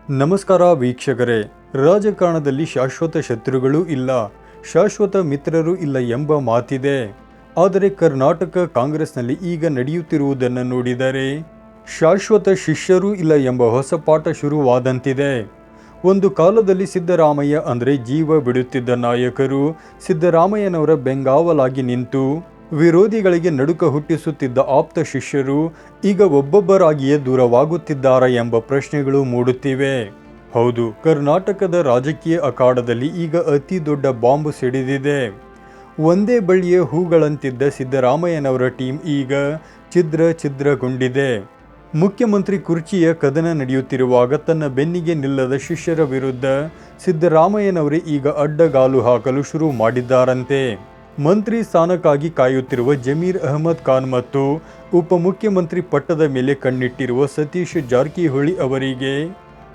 ನಮಸ್ಕಾರ ವೀಕ್ಷಕರೇ. ರಾಜಕಾರಣದಲ್ಲಿ ಶಾಶ್ವತ ಶತ್ರುಗಳು ಇಲ್ಲ, ಶಾಶ್ವತ ಮಿತ್ರರು ಇಲ್ಲ ಎಂಬ ಮಾತಿದೆ. ಆದರೆ ಕರ್ನಾಟಕ ಕಾಂಗ್ರೆಸ್ನಲ್ಲಿ ಈಗ ನಡೆಯುತ್ತಿರುವುದನ್ನು ನೋಡಿದರೆ ಶಾಶ್ವತ ಶಿಷ್ಯರೂ ಇಲ್ಲ ಎಂಬ ಹೊಸ ಪಾಠ ಶುರುವಾದಂತಿದೆ. ಒಂದು ಕಾಲದಲ್ಲಿ ಸಿದ್ದರಾಮಯ್ಯ ಅಂದರೆ ಜೀವ ಬಿಡುತ್ತಿದ್ದ ನಾಯಕರು ಸಿದ್ದರಾಮಯ್ಯನವರ ಬೆಂಗಾವಲಾಗಿ ನಿಂತು ವಿರೋಧಿಗಳಿಗೆ ನಡುಕ ಹುಟ್ಟಿಸುತ್ತಿದ್ದ ಆಪ್ತ ಶಿಷ್ಯರು ಈಗ ಒಬ್ಬೊಬ್ಬರಾಗಿಯೇ ದೂರವಾಗುತ್ತಿದ್ದಾರಾ ಎಂಬ ಪ್ರಶ್ನೆಗಳು ಮೂಡುತ್ತಿವೆ. ಹೌದು, ಕರ್ನಾಟಕದ ರಾಜಕೀಯ ಅಖಾಡದಲ್ಲಿ ಈಗ ಅತಿ ದೊಡ್ಡ ಬಾಂಬ್ ಸಿಡಿದಿದೆ. ಒಂದೇ ಬಳ್ಳಿಯ ಹೂಗಳಂತಿದ್ದ ಸಿದ್ದರಾಮಯ್ಯನವರ ಟೀಮ್ ಈಗ ಛಿದ್ರಗೊಂಡಿದೆ. ಮುಖ್ಯಮಂತ್ರಿ ಕುರ್ಚಿಯ ಕದನ ನಡೆಯುತ್ತಿರುವಾಗ ತನ್ನ ಬೆನ್ನಿಗೆ ನಿಲ್ಲದ ಶಿಷ್ಯರ ವಿರುದ್ಧ ಸಿದ್ದರಾಮಯ್ಯನವರೇ ಈಗ ಅಡ್ಡಗಾಲು ಹಾಕಲು ಶುರು ಮಾಡಿದ್ದಾರಂತೆ. ಮಂತ್ರಿ ಸ್ಥಾನಕ್ಕಾಗಿ ಕಾಯುತ್ತಿರುವ ಜಮೀರ್ ಅಹಮದ್ ಖಾನ್ ಮತ್ತು ಉಪಮುಖ್ಯಮಂತ್ರಿ ಪಟ್ಟದ ಮೇಲೆ ಕಣ್ಣಿಟ್ಟಿರುವ ಸತೀಶ್ ಜಾರಕಿಹೊಳಿ ಅವರಿಗೆ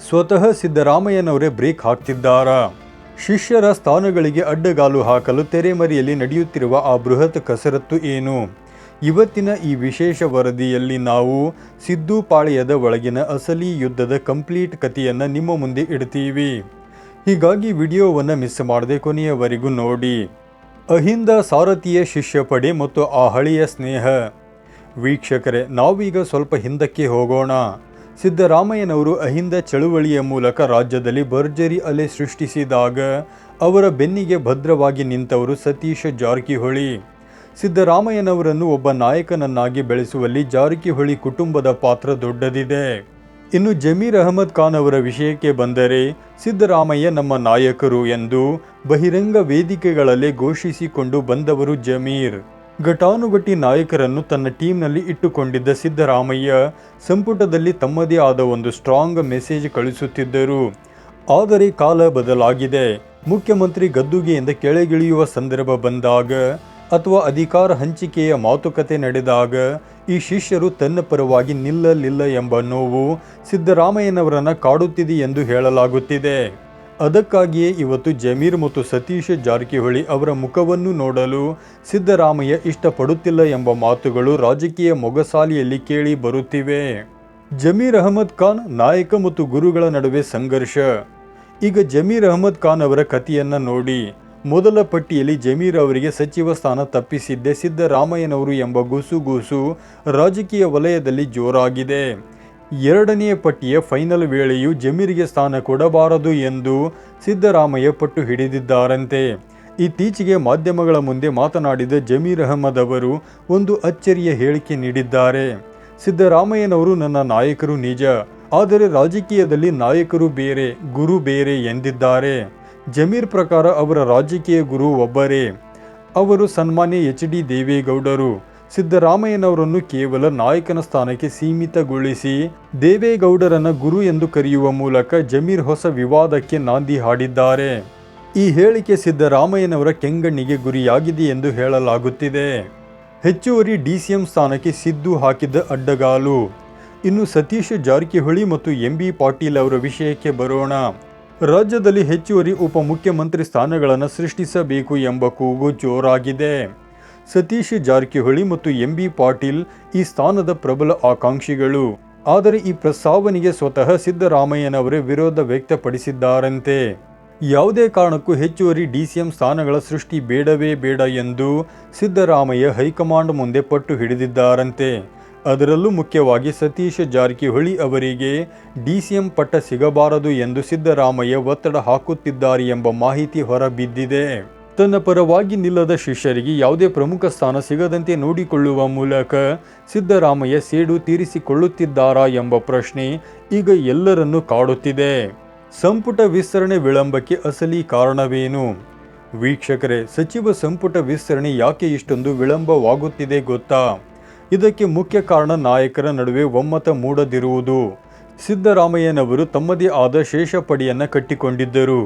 ಸ್ವತಃ ಸಿದ್ದರಾಮಯ್ಯನವರೇ ಬ್ರೇಕ್ ಹಾಕ್ತಿದ್ದಾರಾ? ಶಿಷ್ಯರ ಸ್ಥಾನಗಳಿಗೆ ಅಡ್ಡಗಾಲು ಹಾಕಲು ತೆರೆಮರೆಯಲ್ಲಿ ನಡೆಯುತ್ತಿರುವ ಆ ಬೃಹತ್ ಕಸರತ್ತು ಏನು? ಇವತ್ತಿನ ಈ ವಿಶೇಷ ವರದಿಯಲ್ಲಿ ನಾವು ಸಿದ್ದು ಪಾಳ್ಯದ ಒಳಗಿನ ಅಸಲಿ ಯುದ್ಧದ ಕಂಪ್ಲೀಟ್ ಕಥೆಯನ್ನು ನಿಮ್ಮ ಮುಂದೆ ಇಡ್ತೀವಿ. ಹೀಗಾಗಿ ವಿಡಿಯೋವನ್ನು ಮಿಸ್ ಮಾಡದೆ ಕೊನೆಯವರೆಗೂ ನೋಡಿ. ಅಹಿಂದ ಸಾರಥಿಯ ಶಿಷ್ಯ ಪಡೆ ಮತ್ತು ಆ ಹಳೆಯ ಸ್ನೇಹ. ವೀಕ್ಷಕರೇ, ನಾವೀಗ ಸ್ವಲ್ಪ ಹಿಂದಕ್ಕೆ ಹೋಗೋಣ. ಸಿದ್ದರಾಮಯ್ಯನವರು ಅಹಿಂದ ಚಳುವಳಿಯ ಮೂಲಕ ರಾಜ್ಯದಲ್ಲಿ ಭರ್ಜರಿ ಅಲೆ ಸೃಷ್ಟಿಸಿದಾಗ ಅವರ ಬೆನ್ನಿಗೆ ಭದ್ರವಾಗಿ ನಿಂತವರು ಸತೀಶ್ ಜಾರಕಿಹೊಳಿ. ಸಿದ್ದರಾಮಯ್ಯನವರನ್ನು ಒಬ್ಬ ನಾಯಕನನ್ನಾಗಿ ಬೆಳೆಸುವಲ್ಲಿ ಜಾರಕಿಹೊಳಿ ಕುಟುಂಬದ ಪಾತ್ರ ದೊಡ್ಡದಿದೆ. ಇನ್ನು ಜಮೀರ್ ಅಹಮದ್ ಖಾನ್ ಅವರ ವಿಷಯಕ್ಕೆ ಬಂದರೆ, ಸಿದ್ದರಾಮಯ್ಯ ನಮ್ಮ ನಾಯಕರು ಎಂದು ಬಹಿರಂಗ ವೇದಿಕೆಗಳಲ್ಲೇ ಘೋಷಿಸಿಕೊಂಡು ಬಂದವರು ಜಮೀರ್. ಘಟಾನುಘಟಿ ನಾಯಕರನ್ನು ತನ್ನ ಟೀಮ್ನಲ್ಲಿ ಇಟ್ಟುಕೊಂಡಿದ್ದ ಸಿದ್ದರಾಮಯ್ಯ ಸಂಪುಟದಲ್ಲಿ ತಮ್ಮದೇ ಆದ ಒಂದು ಸ್ಟ್ರಾಂಗ್ ಮೆಸೇಜ್ ಕಳಿಸುತ್ತಿದ್ದರು. ಆದರೆ ಕಾಲ ಬದಲಾಗಿದೆ. ಮುಖ್ಯಮಂತ್ರಿ ಗದ್ದುಗೆಯಿಂದ ಕೆಳಗಿಳಿಯುವ ಸಂದರ್ಭ ಬಂದಾಗ ಅಥವಾ ಅಧಿಕಾರ ಹಂಚಿಕೆಯ ಮಾತುಕತೆ ನಡೆದಾಗ ಈ ಶಿಷ್ಯರು ತನ್ನ ಪರವಾಗಿ ನಿಲ್ಲಲಿಲ್ಲ ಎಂಬ ನೋವು ಸಿದ್ದರಾಮಯ್ಯನವರನ್ನು ಕಾಡುತ್ತಿದೆ ಎಂದು ಹೇಳಲಾಗುತ್ತಿದೆ. ಅದಕ್ಕಾಗಿಯೇ ಇವತ್ತು ಜಮೀರ್ ಮತ್ತು ಸತೀಶ್ ಜಾರಕಿಹೊಳಿ ಅವರ ಮುಖವನ್ನು ನೋಡಲು ಸಿದ್ದರಾಮಯ್ಯ ಇಷ್ಟಪಡುತ್ತಿಲ್ಲ ಎಂಬ ಮಾತುಗಳು ರಾಜಕೀಯ ಮೊಗಸಾಲಿಯಲ್ಲಿ ಕೇಳಿ ಬರುತ್ತಿವೆ. ಜಮೀರ್ ಅಹಮದ್ ಖಾನ್ ನಾಯಕ ಮತ್ತು ಗುರುಗಳ ನಡುವೆ ಸಂಘರ್ಷ. ಈಗ ಜಮೀರ್ ಅಹಮದ್ ಖಾನ್ ಅವರ ಕಥೆಯನ್ನು ನೋಡಿ. ಮೊದಲ ಪಟ್ಟಿಯಲ್ಲಿ ಜಮೀರ್ ಅವರಿಗೆ ಸಚಿವ ಸ್ಥಾನ ತಪ್ಪಿಸಿದ್ದೇ ಸಿದ್ದರಾಮಯ್ಯನವರು ಎಂಬ ಗುಸುಗುಸು ರಾಜಕೀಯ ವಲಯದಲ್ಲಿ ಜೋರಾಗಿದೆ. ಎರಡನೆಯ ಪಟ್ಟಿಯ ಫೈನಲ್ ವೇಳೆಯೂ ಜಮೀರ್ಗೆ ಸ್ಥಾನ ಕೊಡಬಾರದು ಎಂದು ಸಿದ್ದರಾಮಯ್ಯ ಪಟ್ಟು ಹಿಡಿದಿದ್ದಾರಂತೆ. ಇತ್ತೀಚೆಗೆ ಮಾಧ್ಯಮಗಳ ಮುಂದೆ ಮಾತನಾಡಿದ ಜಮೀರ್ ಅಹಮದ್ ಅವರು ಒಂದು ಅಚ್ಚರಿಯ ಹೇಳಿಕೆ ನೀಡಿದ್ದಾರೆ. ಸಿದ್ದರಾಮಯ್ಯನವರು ನನ್ನ ನಾಯಕರು ನಿಜ, ಆದರೆ ರಾಜಕೀಯದಲ್ಲಿ ನಾಯಕರು ಬೇರೆ, ಗುರು ಬೇರೆ ಎಂದಿದ್ದಾರೆ. ಜಮೀರ್ ಪ್ರಕಾರ ಅವರ ರಾಜಕೀಯ ಗುರು ಒಬ್ಬರೇ, ಅವರು ಸನ್ಮಾನ್ಯ HD ದೇವೇಗೌಡರು. ಸಿದ್ದರಾಮಯ್ಯನವರನ್ನು ಕೇವಲ ನಾಯಕನ ಸ್ಥಾನಕ್ಕೆ ಸೀಮಿತಗೊಳಿಸಿ ದೇವೇಗೌಡರನ್ನ ಗುರು ಎಂದು ಕರೆಯುವ ಮೂಲಕ ಜಮೀರ್ ಹೊಸ ವಿವಾದಕ್ಕೆ ನಾಂದಿ ಹಾಡಿದ್ದಾರೆ. ಈ ಹೇಳಿಕೆ ಸಿದ್ದರಾಮಯ್ಯನವರ ಕೆಂಗಣ್ಣಿಗೆ ಗುರಿಯಾಗಿದೆ ಎಂದು ಹೇಳಲಾಗುತ್ತಿದೆ. ಹೆಚ್ಚುವರಿ DCM ಸ್ಥಾನಕ್ಕೆ ಸಿದ್ದು ಹಾಕಿದ್ದ ಅಡ್ಡಗಾಲು. ಇನ್ನು ಸತೀಶ್ ಜಾರಕಿಹೊಳಿ ಮತ್ತು MB ಪಾಟೀಲ್ ಅವರ ವಿಷಯಕ್ಕೆ ಬರೋಣ. ರಾಜ್ಯದಲ್ಲಿ ಹೆಚ್ಚುವರಿ ಉಪಮುಖ್ಯಮಂತ್ರಿ ಸ್ಥಾನಗಳನ್ನು ಸೃಷ್ಟಿಸಬೇಕು ಎಂಬ ಕೂಗು ಜೋರಾಗಿದೆ. ಸತೀಶ್ ಜಾರಕಿಹೊಳಿ ಮತ್ತು MB ಪಾಟೀಲ್ ಈ ಸ್ಥಾನದ ಪ್ರಬಲ ಆಕಾಂಕ್ಷಿಗಳು. ಆದರೆ ಈ ಪ್ರಸ್ತಾವನೆಗೆ ಸ್ವತಃ ಸಿದ್ದರಾಮಯ್ಯನವರೇ ವಿರೋಧ ವ್ಯಕ್ತಪಡಿಸಿದ್ದಾರಂತೆ. ಯಾವುದೇ ಕಾರಣಕ್ಕೂ ಹೆಚ್ಚುವರಿ DCM ಸ್ಥಾನಗಳ ಸೃಷ್ಟಿ ಬೇಡವೇ ಬೇಡ ಎಂದು ಸಿದ್ದರಾಮಯ್ಯ ಹೈಕಮಾಂಡ್ ಮುಂದೆ ಪಟ್ಟು ಹಿಡಿದಿದ್ದಾರಂತೆ. ಅದರಲ್ಲೂ ಮುಖ್ಯವಾಗಿ ಸತೀಶ್ ಜಾರಕಿಹೊಳಿ ಅವರಿಗೆ DCM ಪಟ್ಟ ಸಿಗಬಾರದು ಎಂದು ಸಿದ್ದರಾಮಯ್ಯ ಒತ್ತಡ ಹಾಕುತ್ತಿದ್ದಾರೆ ಎಂಬ ಮಾಹಿತಿ ಹೊರಬಿದ್ದಿದೆ. ತನ್ನ ಪರವಾಗಿ ನಿಲ್ಲದ ಶಿಷ್ಯರಿಗೆ ಯಾವುದೇ ಪ್ರಮುಖ ಸ್ಥಾನ ಸಿಗದಂತೆ ನೋಡಿಕೊಳ್ಳುವ ಮೂಲಕ ಸಿದ್ದರಾಮಯ್ಯ ಸೇಡು ತೀರಿಸಿಕೊಳ್ಳುತ್ತಿದ್ದಾರಾ ಎಂಬ ಪ್ರಶ್ನೆ ಈಗ ಎಲ್ಲರನ್ನೂ ಕಾಡುತ್ತಿದೆ. ಸಂಪುಟ ವಿಸ್ತರಣೆ ವಿಳಂಬಕ್ಕೆ ಅಸಲಿ ಕಾರಣವೇನು? ವೀಕ್ಷಕರೇ, ಸಚಿವ ಸಂಪುಟ ವಿಸ್ತರಣೆ ಯಾಕೆ ಇಷ್ಟೊಂದು ವಿಳಂಬವಾಗುತ್ತಿದೆ ಗೊತ್ತಾ? ಇದಕ್ಕೆ ಮುಖ್ಯ ಕಾರಣ ನಾಯಕರ ನಡುವೆ ಒಮ್ಮತ ಮೂಡದಿರುವುದು. ಸಿದ್ದರಾಮಯ್ಯನವರು ತಮ್ಮದೇ ಆದ ಶೇಷ ಪಡೆಯನ್ನು ಕಟ್ಟಿಕೊಂಡಿದ್ದರು,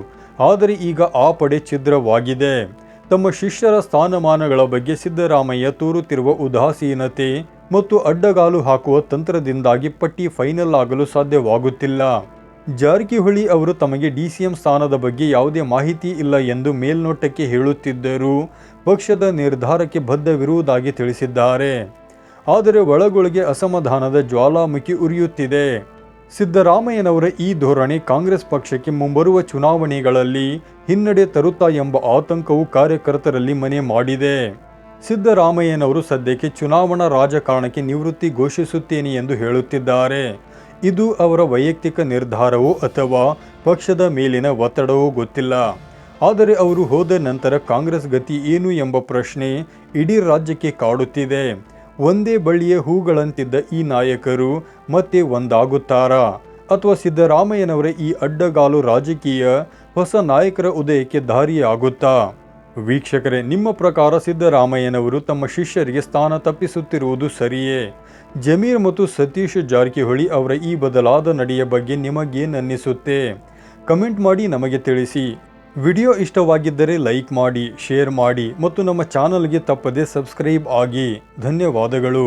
ಆದರೆ ಈಗ ಆ ಪಡೆ ಛಿದ್ರವಾಗಿದೆ. ತಮ್ಮ ಶಿಷ್ಯರ ಸ್ಥಾನಮಾನಗಳ ಬಗ್ಗೆ ಸಿದ್ದರಾಮಯ್ಯ ತೋರುತ್ತಿರುವ ಉದಾಸೀನತೆ ಮತ್ತು ಅಡ್ಡಗಾಲು ಹಾಕುವ ತಂತ್ರದಿಂದಾಗಿ ಪಟ್ಟಿ ಫೈನಲ್ ಆಗಲು ಸಾಧ್ಯವಾಗುತ್ತಿಲ್ಲ. ಜಾರಕಿಹೊಳಿ ಅವರು ತಮಗೆ DCM ಸ್ಥಾನದ ಬಗ್ಗೆ ಯಾವುದೇ ಮಾಹಿತಿ ಇಲ್ಲ ಎಂದು ಮೇಲ್ನೋಟಕ್ಕೆ ಹೇಳುತ್ತಿದ್ದರೂ ಪಕ್ಷದ ನಿರ್ಧಾರಕ್ಕೆ ಬದ್ಧವಿರುವುದಾಗಿ ತಿಳಿಸಿದ್ದಾರೆ. ಆದರೆ ಒಳಗೊಳಗೆ ಅಸಮಾಧಾನದ ಜ್ವಾಲಾಮುಖಿ ಉರಿಯುತ್ತಿದೆ. ಸಿದ್ದರಾಮಯ್ಯನವರ ಈ ಧೋರಣೆ ಕಾಂಗ್ರೆಸ್ ಪಕ್ಷಕ್ಕೆ ಮುಂಬರುವ ಚುನಾವಣೆಗಳಲ್ಲಿ ಹಿನ್ನಡೆ ತರುತ್ತಾ ಎಂಬ ಆತಂಕವು ಕಾರ್ಯಕರ್ತರಲ್ಲಿ ಮನೆ ಮಾಡಿದೆ. ಸಿದ್ದರಾಮಯ್ಯನವರು ಸದ್ಯಕ್ಕೆ ಚುನಾವಣಾ ರಾಜಕಾರಣಕ್ಕೆ ನಿವೃತ್ತಿ ಘೋಷಿಸುತ್ತೇನೆ ಎಂದು ಹೇಳುತ್ತಿದ್ದಾರೆ. ಇದು ಅವರ ವೈಯಕ್ತಿಕ ನಿರ್ಧಾರವೋ ಅಥವಾ ಪಕ್ಷದ ಮೇಲಿನ ಒತ್ತಡವೋ ಗೊತ್ತಿಲ್ಲ. ಆದರೆ ಅವರು ಹೋದ ನಂತರ ಕಾಂಗ್ರೆಸ್ ಗತಿ ಏನು ಎಂಬ ಪ್ರಶ್ನೆ ಇಡೀ ರಾಜ್ಯಕ್ಕೆ ಕಾಡುತ್ತಿದೆ. ಒಂದೇ ಬಳ್ಳಿಯ ಹೂಗಳಂತಿದ್ದ ಈ ನಾಯಕರು ಮತ್ತೆ ಒಂದಾಗುತ್ತಾರಾ ಅಥವಾ ಸಿದ್ದರಾಮಯ್ಯನವರ ಈ ಅಡ್ಡಗಾಲು ರಾಜಕೀಯ ಹೊಸ ನಾಯಕರ ಉದಯಕ್ಕೆ ದಾರಿಯಾಗುತ್ತಾ? ವೀಕ್ಷಕರೇ, ನಿಮ್ಮ ಪ್ರಕಾರ ಸಿದ್ದರಾಮಯ್ಯನವರು ತಮ್ಮ ಶಿಷ್ಯರಿಗೆ ಸ್ಥಾನ ತಪ್ಪಿಸುತ್ತಿರುವುದು ಸರಿಯೇ? ಜಮೀರ್ ಮತ್ತು ಸತೀಶ್ ಜಾರಕಿಹೊಳಿ ಅವರ ಈ ಬದಲಾದ ನಡೆಯ ಬಗ್ಗೆ ನಿಮಗೇನನ್ನಿಸುತ್ತೆ? ಕಮೆಂಟ್ ಮಾಡಿ ನಮಗೆ ತಿಳಿಸಿ. ವಿಡಿಯೋ ಇಷ್ಟವಾಗಿದ್ದರೆ ಲೈಕ್ ಮಾಡಿ, ಶೇರ್ ಮಾಡಿ ಮತ್ತು ನಮ್ಮ ಚಾನಲ್ಗೆ ತಪ್ಪದೆ ಸಬ್ಸ್ಕ್ರೈಬ್ ಆಗಿ. ಧನ್ಯವಾದಗಳು.